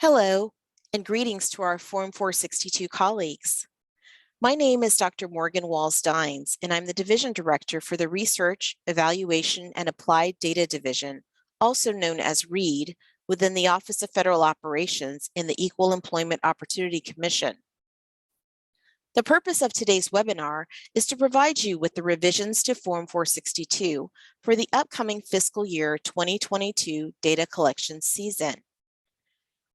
Hello, and greetings to our Form 462 colleagues. My name is Dr. Morgan Walls-Dines, and I'm the Division Director for the Research, Evaluation, and Applied Data Division, also known as READ, within the Office of Federal Operations in the Equal Employment Opportunity Commission. The purpose of today's webinar is to provide you with the revisions to Form 462 for the upcoming fiscal year 2022 data collection season.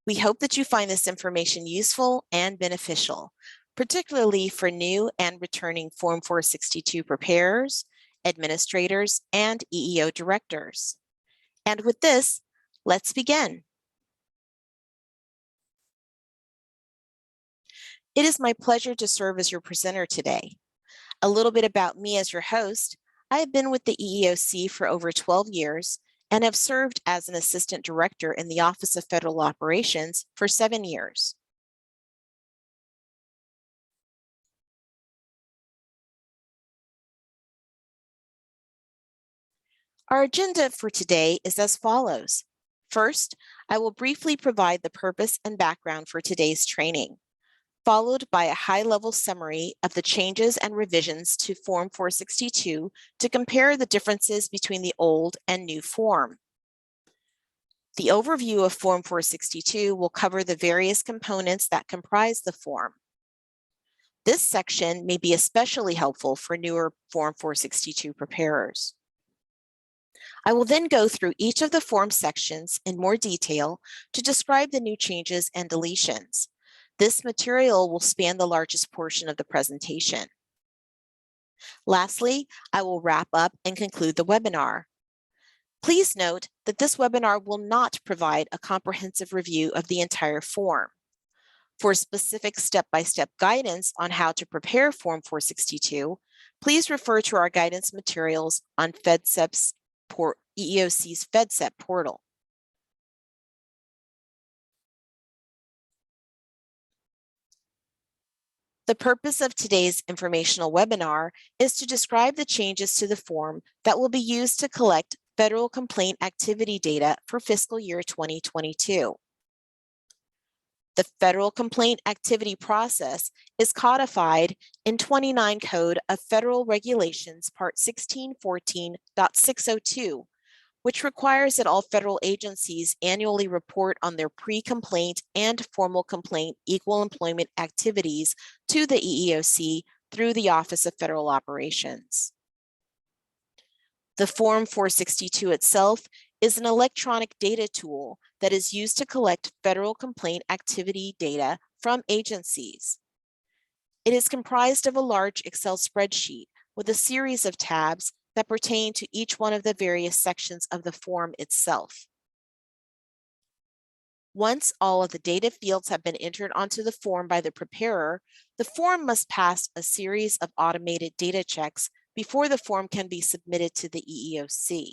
We hope that you find this information useful and beneficial, particularly for new and returning Form 462 preparers, administrators, and EEO directors. And with this, let's begin. It is my pleasure to serve as your presenter today. A little bit about me as your host. I have been with the EEOC for over 12 years and have served as an assistant director in the Office of Federal Operations for 7 years. Our agenda for today is as follows. First, I will briefly provide the purpose and background for today's training, followed by a high-level summary of the changes and revisions to Form 462 to compare the differences between the old and new form. The overview of Form 462 will cover the various components that comprise the form. This section may be especially helpful for newer Form 462 preparers. I will then go through each of the form sections in more detail to describe the new changes and deletions. This material will span the largest portion of the presentation. Lastly, I will wrap up and conclude the webinar. Please note that this webinar will not provide a comprehensive review of the entire form. For specific step-by-step guidance on how to prepare Form 462, please refer to our guidance materials on EEOC's FEDSEP portal. The purpose of today's informational webinar is to describe the changes to the form that will be used to collect federal complaint activity data for fiscal year 2022. The federal complaint activity process is codified in 29 Code of Federal Regulations, Part 1614.602, which requires that all federal agencies annually report on their pre-complaint and formal complaint equal employment activities to the EEOC through the Office of Federal Operations. The Form 462 itself is an electronic data tool that is used to collect federal complaint activity data from agencies. It is comprised of a large Excel spreadsheet with a series of tabs that pertain to each one of the various sections of the form itself. Once all of the data fields have been entered onto the form by the preparer, the form must pass a series of automated data checks before the form can be submitted to the EEOC.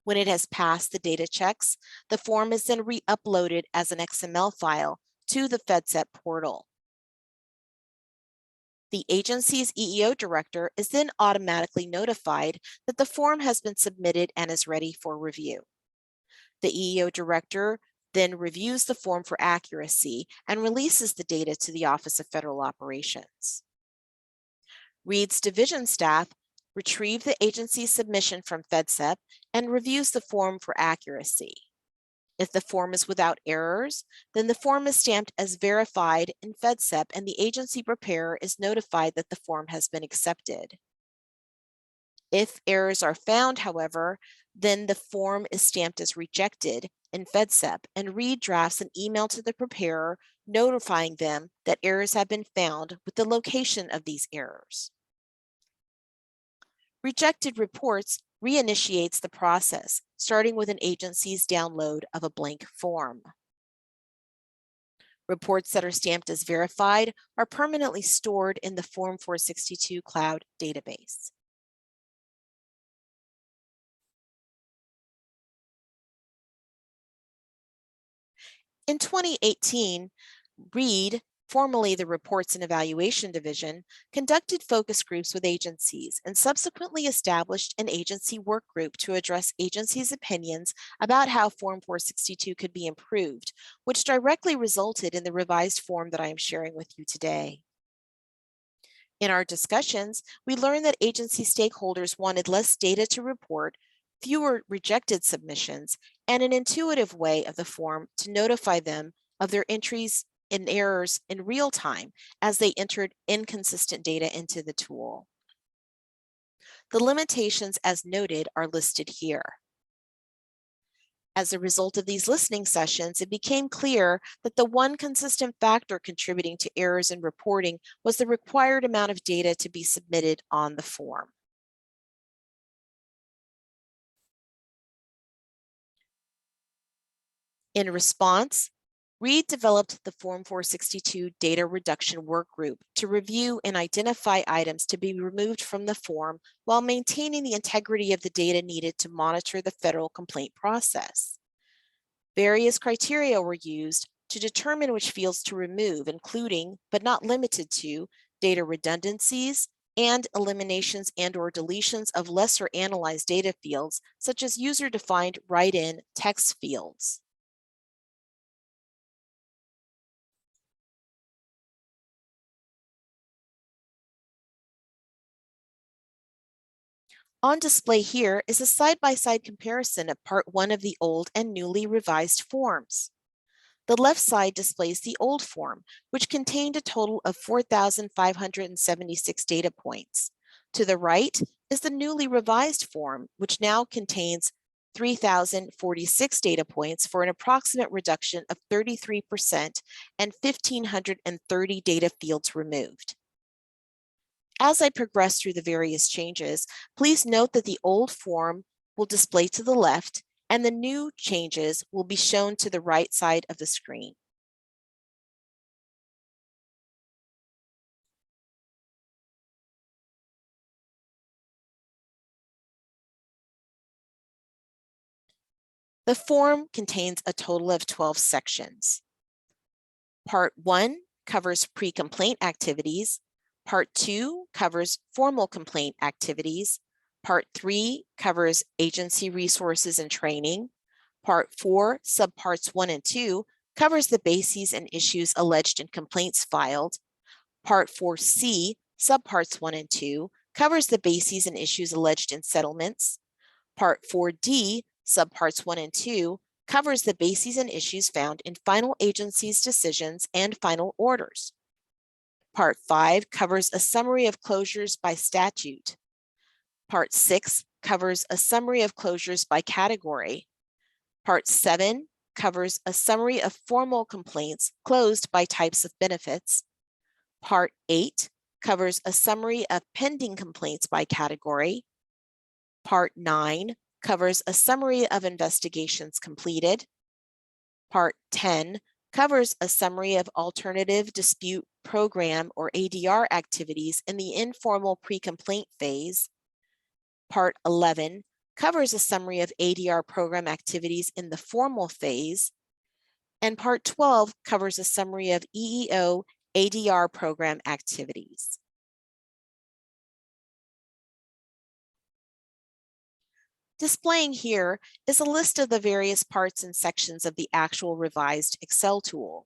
When it has passed the data checks, the form is then re-uploaded as an XML file to the FEDSEP portal. The agency's EEO director is then automatically notified that the form has been submitted and is ready for review. The EEO director then reviews the form for accuracy and releases the data to the Office of Federal Operations. READ's division staff retrieve the agency's submission from FEDSEP and reviews the form for accuracy. If the form is without errors, then the form is stamped as verified in FEDSEP and the agency preparer is notified that the form has been accepted. If errors are found, however, then the form is stamped as rejected in FEDSEP and READ drafts an email to the preparer notifying them that errors have been found with the location of these errors. Rejected reports reinitiates the process, starting with an agency's download of a blank form. Reports that are stamped as verified are permanently stored in the Form 462 cloud database. In 2018, READ formerly the Reports and Evaluation Division, conducted focus groups with agencies and subsequently established an agency work group to address agencies' opinions about how Form 462 could be improved, which directly resulted in the revised form that I am sharing with you today. In our discussions, we learned that agency stakeholders wanted less data to report, fewer rejected submissions, and an intuitive way of the form to notify them of their entries and errors in real time as they entered inconsistent data into the tool. The limitations as noted are listed here. As a result of these listening sessions, it became clear that the one consistent factor contributing to errors in reporting was the required amount of data to be submitted on the form. In response, Reed developed the Form 462 Data Reduction Work Group to review and identify items to be removed from the form while maintaining the integrity of the data needed to monitor the federal complaint process. Various criteria were used to determine which fields to remove, including, but not limited to, data redundancies and eliminations and/or deletions of lesser analyzed data fields, such as user-defined write-in text fields. On display here is a side-by-side comparison of Part 1 of the old and newly revised forms. The left side displays the old form, which contained a total of 4,576 data points. To the right is the newly revised form, which now contains 3,046 data points for an approximate reduction of 33% and 1,530 data fields removed. As I progress through the various changes, please note that the old form will display to the left and the new changes will be shown to the right side of the screen. The form contains a total of 12 sections. Part 1 covers pre-complaint activities. Part 2 covers formal complaint activities. Part 3 covers agency resources and training. Part 4, subparts 1 and 2, covers the bases and issues alleged in complaints filed. Part 4C, subparts 1 and 2, covers the bases and issues alleged in settlements. Part 4D, subparts 1 and 2, covers the bases and issues found in final agency's decisions and final orders. Part 5 covers a summary of closures by statute. Part 6 covers a summary of closures by category. Part 7 covers a summary of formal complaints closed by types of benefits. Part 8 covers a summary of pending complaints by category. Part 9 covers a summary of investigations completed. Part 10 covers a summary of alternative dispute program or ADR activities in the informal pre-complaint phase. Part 11 covers a summary of ADR program activities in the formal phase. And Part 12 covers a summary of EEO ADR program activities. Displaying here is a list of the various parts and sections of the actual revised Excel tool.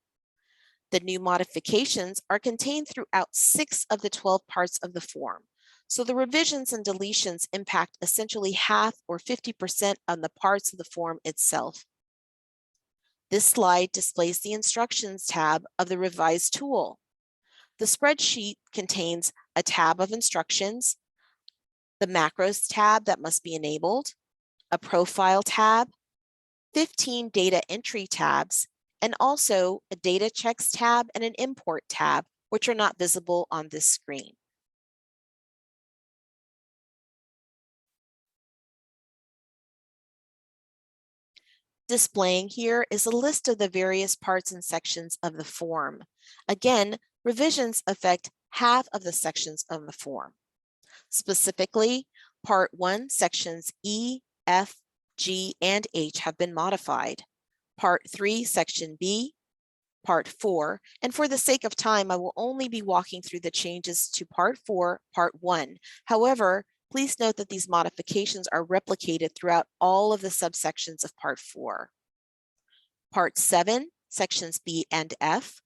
The new modifications are contained throughout 6 of the 12 parts of the form, so the revisions and deletions impact essentially half or 50% on the parts of the form itself. This slide displays the Instructions tab of the revised tool. The spreadsheet contains a tab of instructions, the Macros tab that must be enabled, a Profile tab, 15 data entry tabs, and also a Data Checks tab and an Import tab, which are not visible on this screen. Displaying here is a list of the various parts and sections of the form. Again, revisions affect half of the sections of the form. Specifically, Part 1, sections E, F, G, and H have been modified. Part 3, Section B, Part 4, and for the sake of time, I will only be walking through the changes to Part 4, Part 1. However, please note that these modifications are replicated throughout all of the subsections of Part 4. Part 7, Sections B and F,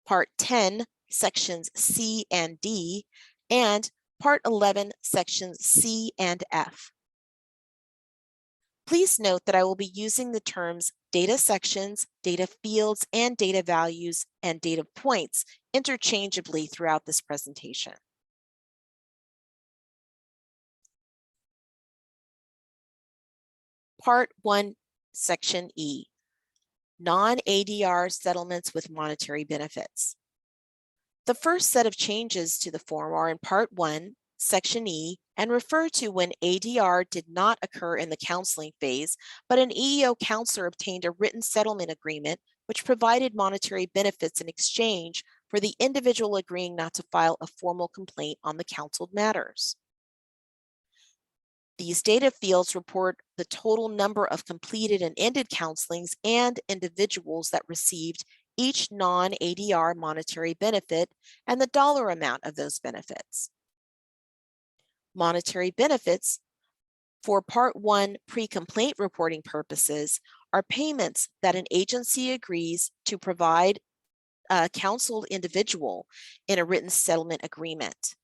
Part 10, Sections C and D, and Part 11, Sections C and F. Please note that I will be using the terms data sections, data fields, and data values and data points interchangeably throughout this presentation. Part 1, Section E, Non-ADR settlements with monetary benefits. The first set of changes to the form are in Part 1, Section E, and refer to when ADR did not occur in the counseling phase, but an EEO counselor obtained a written settlement agreement which provided monetary benefits in exchange for the individual agreeing not to file a formal complaint on the counseled matters. These data fields report the total number of completed and ended counselings and individuals that received each non-ADR monetary benefit and the dollar amount of those benefits. Monetary benefits for Part 1 pre-complaint reporting purposes are payments that an agency agrees to provide a counseled individual in a written settlement agreement.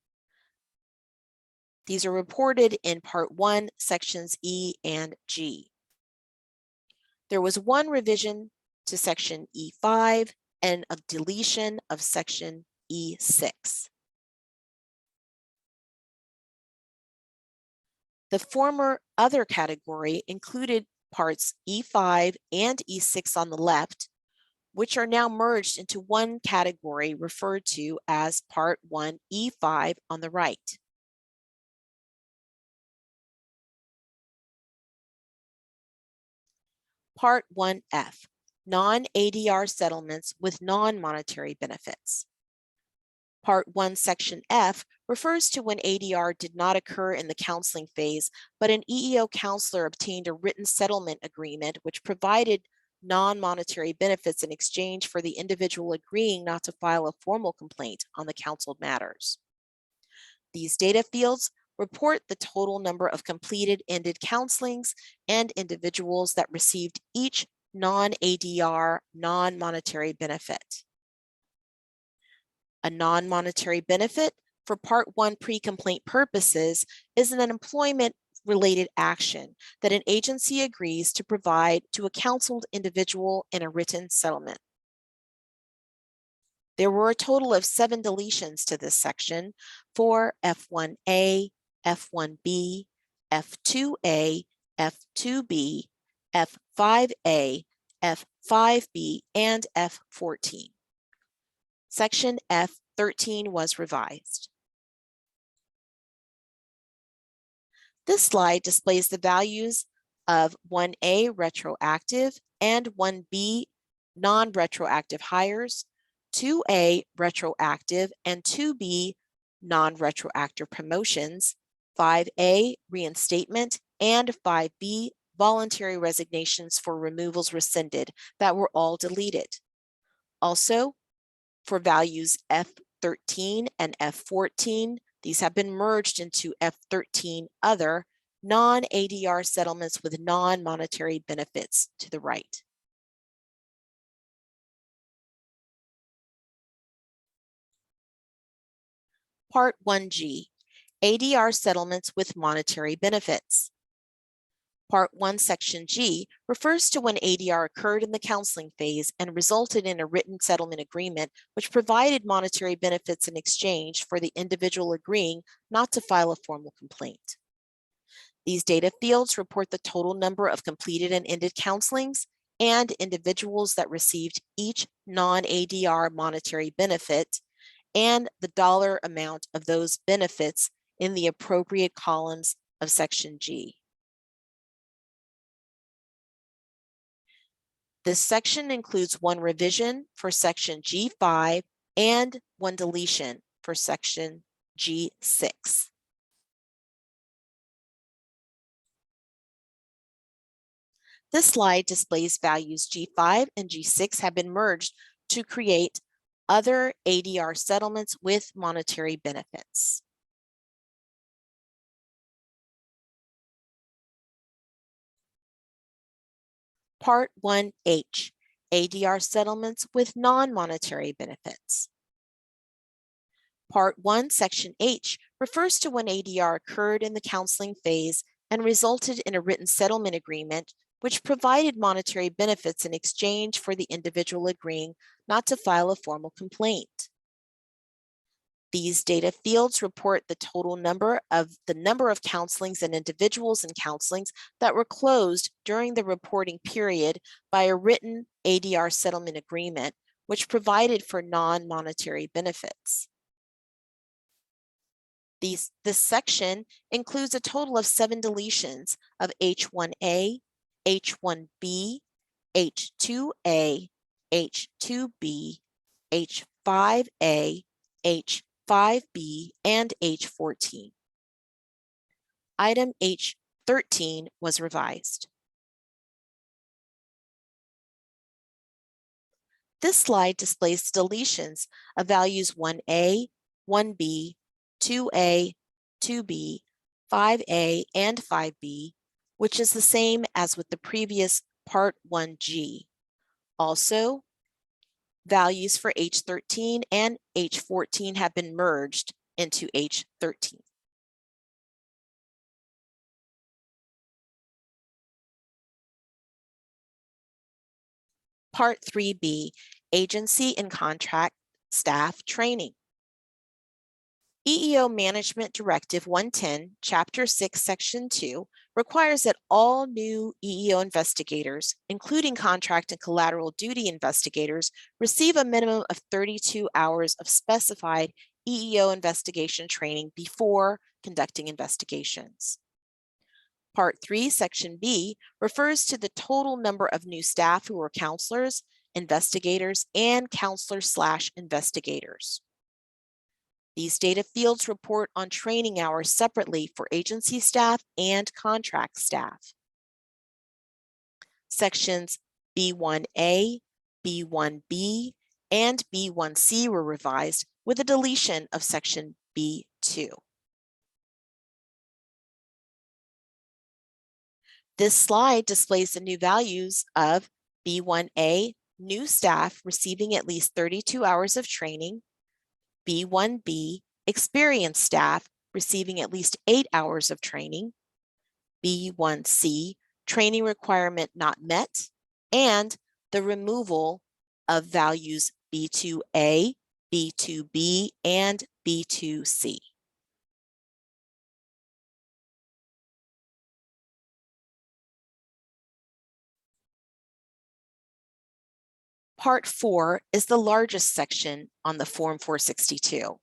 These are reported in Part 1, Sections E and G. There was one revision to Section E5 and a deletion of Section E6. The former other category included parts E5 and E6 on the left, which are now merged into one category referred to as Part 1 E5 on the right. Part 1F, non-ADR settlements with non-monetary benefits. Part 1, Section F refers to when ADR did not occur in the counseling phase, but an EEO counselor obtained a written settlement agreement which provided non-monetary benefits in exchange for the individual agreeing not to file a formal complaint on the counseled matters. These data fields report the total number of completed ended counselings and individuals that received each non-ADR non-monetary benefit. A non-monetary benefit for Part 1 pre-complaint purposes is an employment-related action that an agency agrees to provide to a counseled individual in a written settlement. There were a total of 7 deletions to this section for F1A, F1B, F2A, F2B, F5A, F5B, and F14. Section F13 was revised. This slide displays the values of 1A retroactive and 1B non-retroactive hires, 2A retroactive and 2B non-retroactive promotions, 5A reinstatement, and 5B voluntary resignations for removals rescinded that were all deleted. Also, for values F13 and F14, these have been merged into F13 other non-ADR settlements with non-monetary benefits to the right. Part 1G, ADR settlements with monetary benefits. Part 1, Section G refers to when ADR occurred in the counseling phase and resulted in a written settlement agreement which provided monetary benefits in exchange for the individual agreeing not to file a formal complaint. These data fields report the total number of completed and ended counselings and individuals that received each non-ADR monetary benefit and the dollar amount of those benefits in the appropriate columns of Section G. This section includes one revision for Section G5 and one deletion for Section G6. This slide displays values G5 and G6 have been merged to create other ADR settlements with monetary benefits. Part 1H, ADR settlements with non-monetary benefits. Part 1, Section H refers to when ADR occurred in the counseling phase and resulted in a written settlement agreement which provided monetary benefits in exchange for the individual agreeing not to file a formal complaint. These data fields report the total number of counselings and individuals in counselings that were closed during the reporting period by a written ADR settlement agreement, which provided for non-monetary benefits. This section includes a total of 7 deletions of H1A, H1B, H2A, H2B, H5A, H5B, and H14. Item H13 was revised. This slide displays deletions of values 1A, 1B, 2A, 2B, 5A, and 5B, which is the same as with the previous Part 1G. Also, values for H13 and H14 have been merged into H13. Part 3B, Agency and Contract Staff Training. EEO Management Directive 110, Chapter 6, Section 2, requires that all new EEO investigators, including contract and collateral duty investigators, receive a minimum of 32 hours of specified EEO investigation training before conducting investigations. Part 3, Section B, refers to the total number of new staff who are counselors, investigators, and counselors/investigators. These data fields report on training hours separately for agency staff and contract staff. Sections B1A, B1B, and B1C were revised with a deletion of Section B2. This slide displays the new values of B1A, new staff receiving at least 32 hours of training, B1B, experienced staff receiving at least 8 hours of training, B1C, training requirement not met, and the removal of values B2A, B2B, and B2C. Part 4 is the largest section on the Form 462.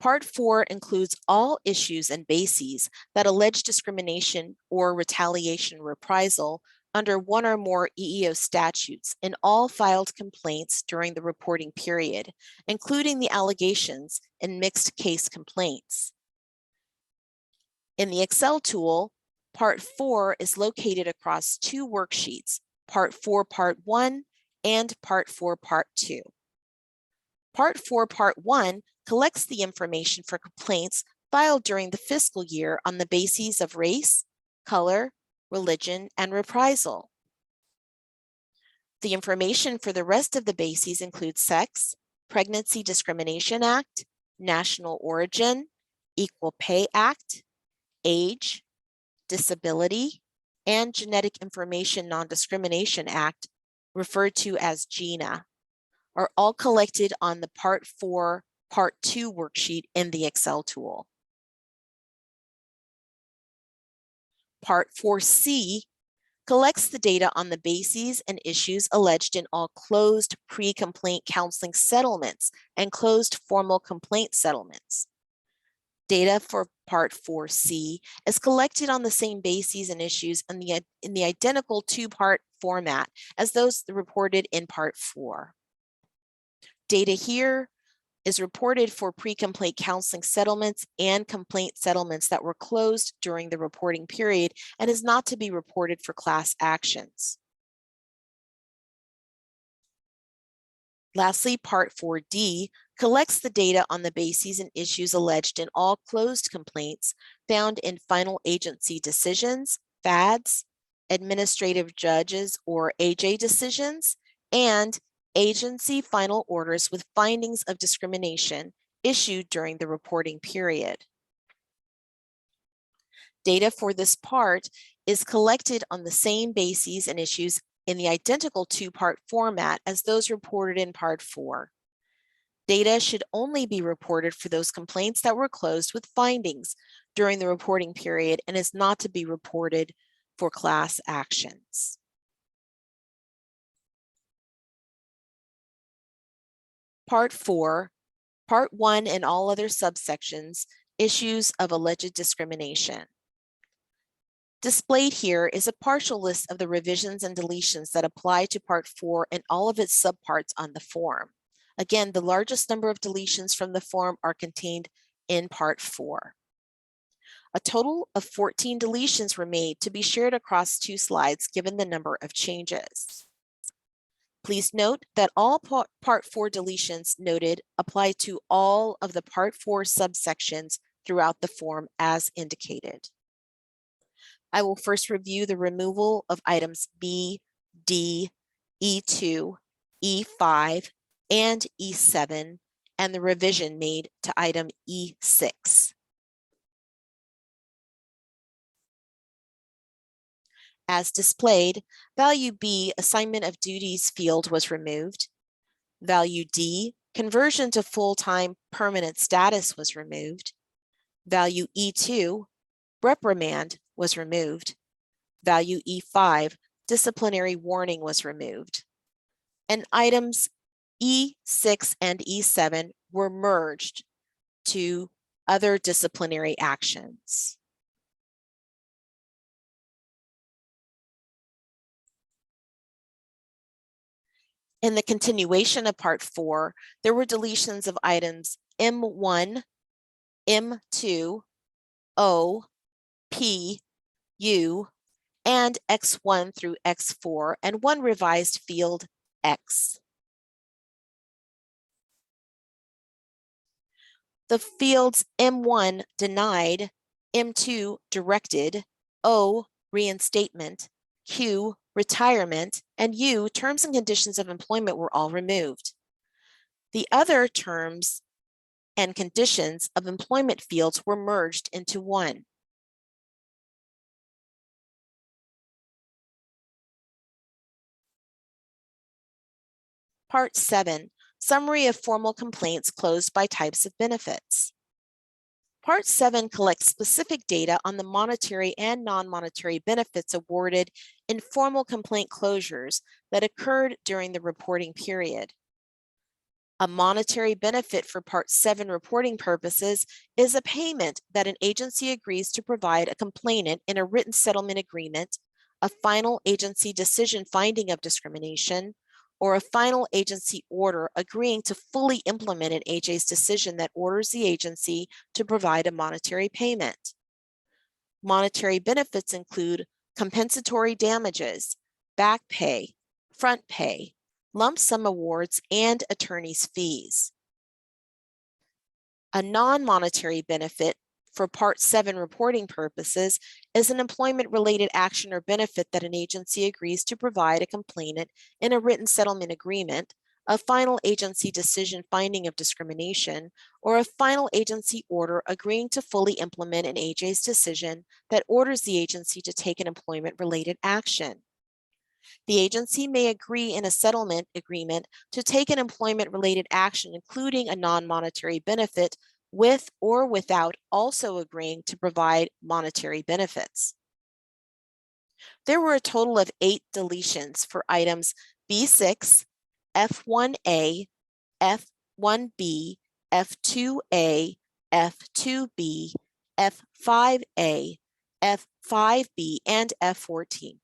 Part 4 includes all issues and bases that allege discrimination or retaliation reprisal under one or more EEO statutes in all filed complaints during the reporting period, including the allegations in mixed case complaints. In the Excel tool, Part 4 is located across 2 worksheets, Part 4, Part 1, and Part 4, Part 2. Part 4, Part 1 collects the information for complaints filed during the fiscal year on the bases of race, color, religion, and reprisal. The information for the rest of the bases includes sex, Pregnancy Discrimination Act, National Origin, Equal Pay Act, age, disability, and Genetic Information Non-Discrimination Act, referred to as GINA, are all collected on the Part 4, Part 2 worksheet in the Excel tool. Part 4C collects the data on the bases and issues alleged in all closed pre-complaint counseling settlements and closed formal complaint settlements. Data for Part 4C is collected on the same bases and issues in the identical 2-part format as those reported in Part 4. Data here is reported for pre-complaint counseling settlements and complaint settlements that were closed during the reporting period and is not to be reported for class actions. Lastly, Part 4D collects the data on the bases and issues alleged in all closed complaints found in final agency decisions, FADs, administrative judges or AJ decisions, and agency final orders with findings of discrimination issued during the reporting period. Data for this part is collected on the same bases and issues in the identical two-part format as those reported in Part 4. Data should only be reported for those complaints that were closed with findings during the reporting period and is not to be reported for class actions. Part 4, Part 1 and all other subsections, issues of alleged discrimination. Displayed here is a partial list of the revisions and deletions that apply to Part 4 and all of its subparts on the form. Again, the largest number of deletions from the form are contained in Part 4. A total of 14 deletions were made to be shared across 2 slides given the number of changes. Please note that all Part 4 deletions noted apply to all of the Part 4 subsections throughout the form as indicated. I will first review the removal of items B, D, E2, E5, and E7, and the revision made to item E6. As displayed, value B, assignment of duties field was removed. Value D, conversion to full-time permanent status was removed. Value E2, reprimand was removed. Value E5, disciplinary warning was removed. And items E6 and E7 were merged to other disciplinary actions. In the continuation of Part 4, there were deletions of items M1, M2, O, P, U, and X1 through X4, and one revised field X. The fields M1 denied, M2 directed, O reinstatement, Q retirement, and U terms and conditions of employment were all removed. The other terms and conditions of employment fields were merged into one. Part 7, Summary of Formal Complaints Closed by Types of Benefits. Part 7 collects specific data on the monetary and non-monetary benefits awarded in formal complaint closures that occurred during the reporting period. A monetary benefit for Part 7 reporting purposes is a payment that an agency agrees to provide a complainant in a written settlement agreement, a final agency decision finding of discrimination, or a final agency order agreeing to fully implement an AJ's decision that orders the agency to provide a monetary payment. Monetary benefits include compensatory damages, back pay, front pay, lump sum awards, and attorney's fees. A non-monetary benefit for Part 7 reporting purposes is an employment-related action or benefit that an agency agrees to provide a complainant in a written settlement agreement, a final agency decision finding of discrimination, or a final agency order agreeing to fully implement an AJ's decision that orders the agency to take an employment-related action. The agency may agree in a settlement agreement to take an employment-related action, including a non-monetary benefit, with or without also agreeing to provide monetary benefits. There were a total of 8 deletions for items B6, F1A, F1B, F2A, F2B, F5A, F5B, and F14.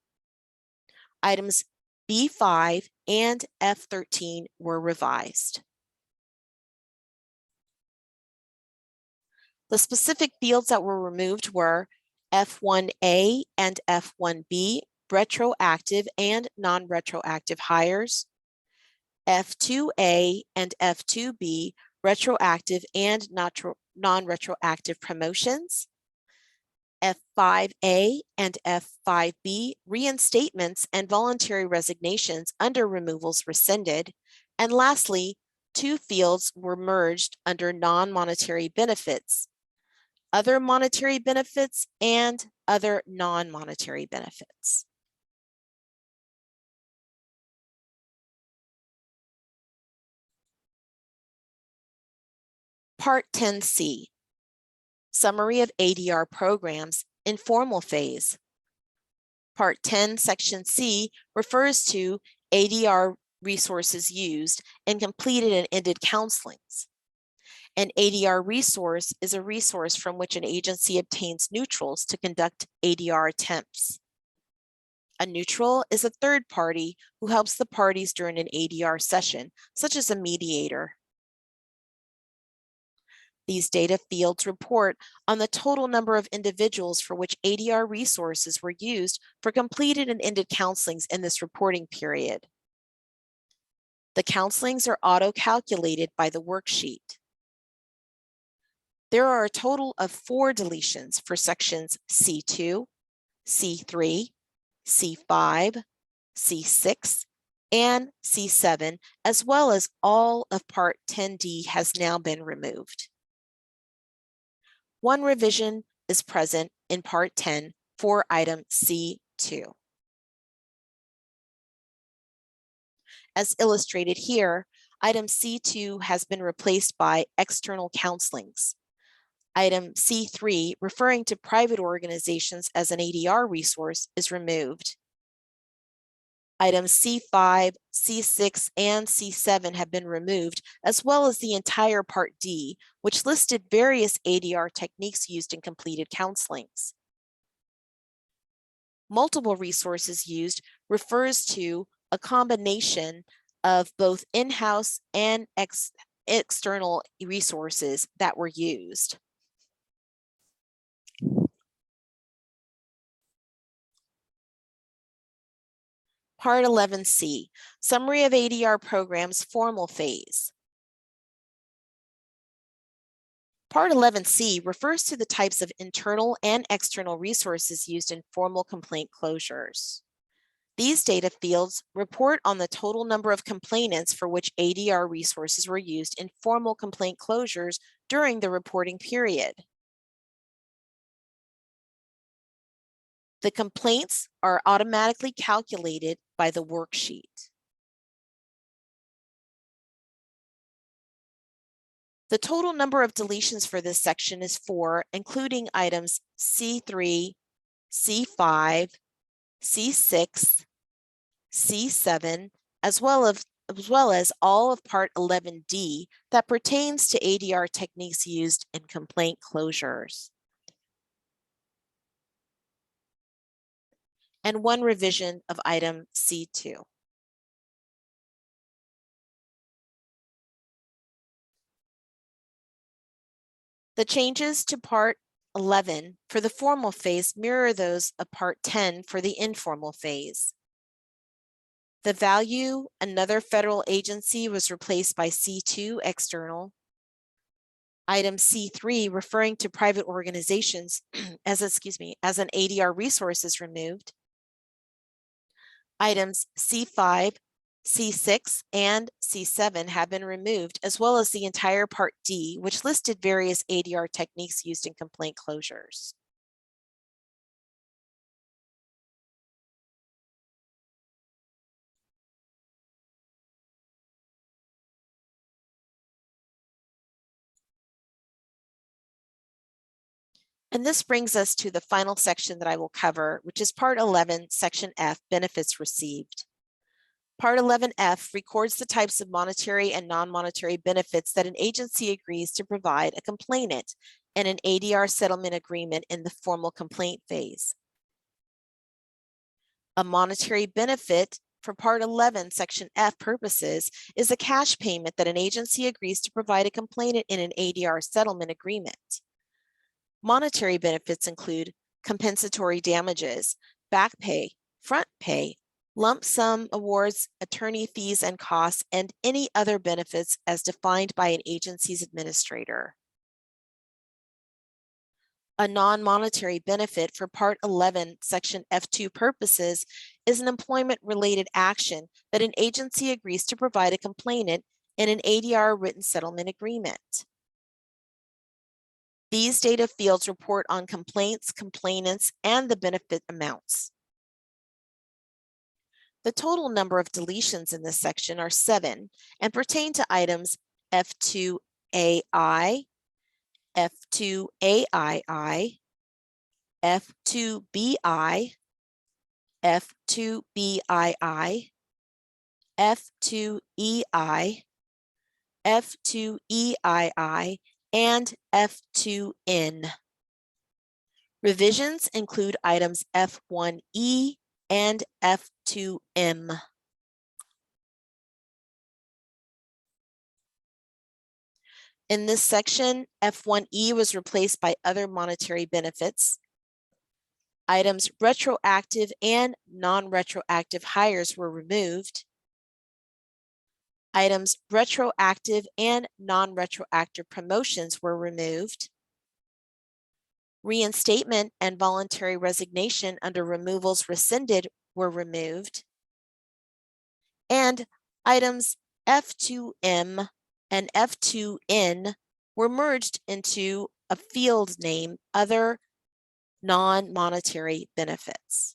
Items B5 and F13 were revised. The specific fields that were removed were F1A and F1B, retroactive and non-retroactive hires, F2A and F2B, retroactive and non-retroactive promotions, F5A and F5B, reinstatements and voluntary resignations under removals rescinded. And lastly, two fields were merged under non-monetary benefits, other monetary benefits and other non-monetary benefits. Part 10C, Summary of ADR Programs, Informal Phase. Part 10, Section C refers to ADR resources used in completed and ended counselings. An ADR resource is a resource from which an agency obtains neutrals to conduct ADR attempts. A neutral is a third party who helps the parties during an ADR session, such as a mediator. These data fields report on the total number of individuals for which ADR resources were used for completed and ended counselings in this reporting period. The counselings are auto-calculated by the worksheet. There are a total of 4 deletions for sections C2, C3, C5, C6, and C7, as well as all of Part 10D has now been removed. One revision is present in Part 10 for item C2. As illustrated here, item C2 has been replaced by external counselings. Item C3, referring to private organizations as an ADR resource, is removed. Items C5, C6, and C7 have been removed, as well as the entire Part D, which listed various ADR techniques used in completed counselings. Multiple resources used refers to a combination of both in-house and external resources that were used. Part 11C, Summary of ADR Programs, Formal Phase. Part 11C refers to the types of internal and external resources used in formal complaint closures. These data fields report on the total number of complainants for which ADR resources were used in formal complaint closures during the reporting period. The complaints are automatically calculated by the worksheet. The total number of deletions for this section is 4, including items C3, C5, C6, C7, as well as all of Part 11D that pertains to ADR techniques used in complaint closures. And one revision of item C2. The changes to Part 11 for the formal phase mirror those of Part 10 for the informal phase. The value, another federal agency, was replaced by C2, external. Item C3, referring to private organizations as an ADR resource, is removed. Items C5, C6, and C7 have been removed, as well as the entire Part D, which listed various ADR techniques used in complaint closures. And this brings us to the final section that I will cover, which is Part 11, Section F, Benefits Received. Part 11F records the types of monetary and non-monetary benefits that an agency agrees to provide a complainant in an ADR settlement agreement in the formal complaint phase. A monetary benefit for Part 11, Section F purposes is a cash payment that an agency agrees to provide a complainant in an ADR settlement agreement. Monetary benefits include compensatory damages, back pay, front pay, lump sum awards, attorney fees and costs, and any other benefits as defined by an agency's administrator. A non-monetary benefit for Part 11, Section F2 purposes is an employment-related action that an agency agrees to provide a complainant in an ADR written settlement agreement. These data fields report on complaints, complainants, and the benefit amounts. The total number of deletions in this section are 7 and pertain to items F2AI, F2AII, F2BI, F2BII, F2EI, F2EII, and F2N. Revisions include items F1E and F2M. In this section, F1E was replaced by other monetary benefits. Items retroactive and non-retroactive hires were removed. Items retroactive and non-retroactive promotions were removed. Reinstatement and voluntary resignation under removals rescinded were removed. And items F2M and F2N were merged into a field name, Other Non-Monetary Benefits.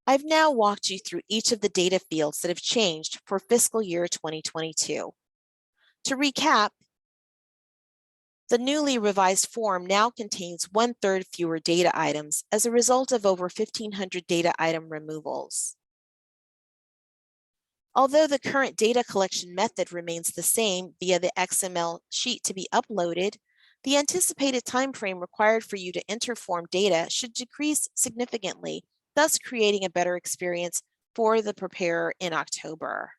I've now walked you through each of the data fields that have changed for fiscal year 2022. To recap, the newly revised form now contains 1/3 fewer data items as a result of over 1,500 data item removals. Although the current data collection method remains the same via the XML sheet to be uploaded, the anticipated time frame required for you to enter form data should decrease significantly, thus creating a better experience for the preparer in October.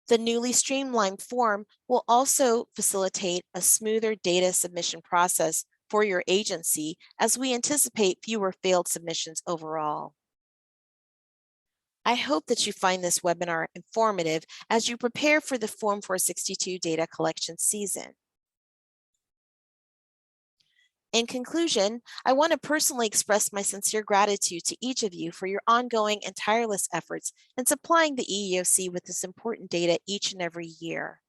The newly streamlined form will also facilitate a smoother data submission process for your agency as we anticipate fewer failed submissions overall. I hope that you find this webinar informative as you prepare for the Form 462 data collection season. In conclusion, I want to personally express my sincere gratitude to each of you for your ongoing and tireless efforts in supplying the EEOC with this important data each and every year.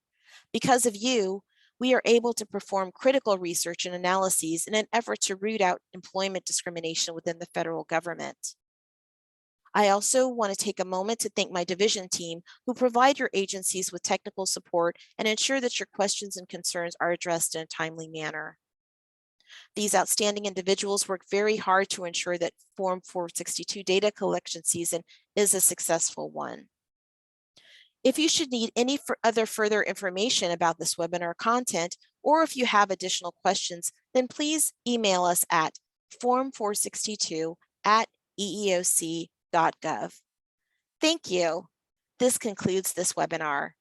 Because of you, we are able to perform critical research and analyses in an effort to root out employment discrimination within the federal government. I also want to take a moment to thank my division team who provide your agencies with technical support and ensure that your questions and concerns are addressed in a timely manner. These outstanding individuals work very hard to ensure that Form 462 data collection season is a successful one. If you should need any further information about this webinar content, or if you have additional questions, then please email us at form462@eeoc.gov. Thank you. This concludes this webinar.